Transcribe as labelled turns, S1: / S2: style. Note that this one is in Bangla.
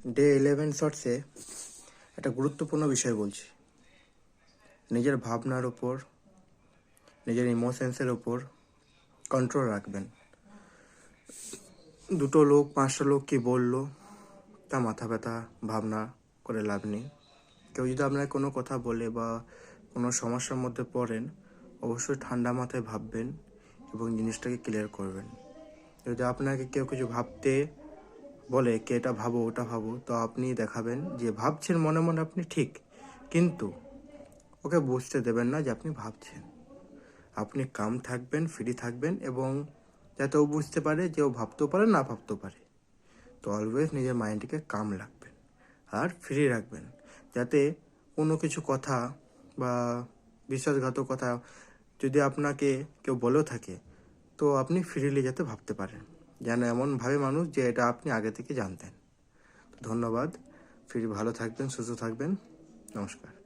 S1: ডে 11 শর্টসে একটা গুরুত্বপূর্ণ বিষয় বলছি। নিজের ভাবনার ওপর, নিজের ইমোশনসের ওপর কন্ট্রোল রাখবেন। দুটো লোক, পাঁচটা লোক কি বললো তা মাথা ব্যথা ভাবনা করে লাভ নেই। কেউ যদি আপনাকে কোনো কথা বলে বা কোনো সমস্যার মধ্যে পড়েন, অবশ্যই ঠান্ডা মাথায় ভাববেন এবং জিনিসটাকে ক্লিয়ার করবেন। যদি আপনাকে কেউ কিছু ভাবতে বলে কে এটা ভাবো ওটা ভাবো, তো আপনি দেখাবেন যে ভাবছেন মনে মনে আপনি ঠিক, কিন্তু ওকে বুঝতে দেবেন না যে আপনি ভাবছেন। আপনি কাম থাকবেন, ফ্রি থাকবেন এবং যাতে ও বুঝতে পারে যে ও ভাবতেও পারে না ভাবতেও পারে। তো অলওয়েজ নিজের মাইন্ডকে কাম রাখবেন আর ফ্রি রাখবেন, যাতে কোনো কিছু কথা বা বিশ্বাসঘাতক কথা যদি আপনাকে কেউ বলেও থাকে, তো আপনি ফ্রিলি যাতে ভাবতে পারেন, যেন এমনভাবে মানুষ যে এটা আপনি আগে থেকে জানতেন। ধন্যবাদ। ফ্রি ভালো থাকবেন, সুস্থ থাকবেন। নমস্কার।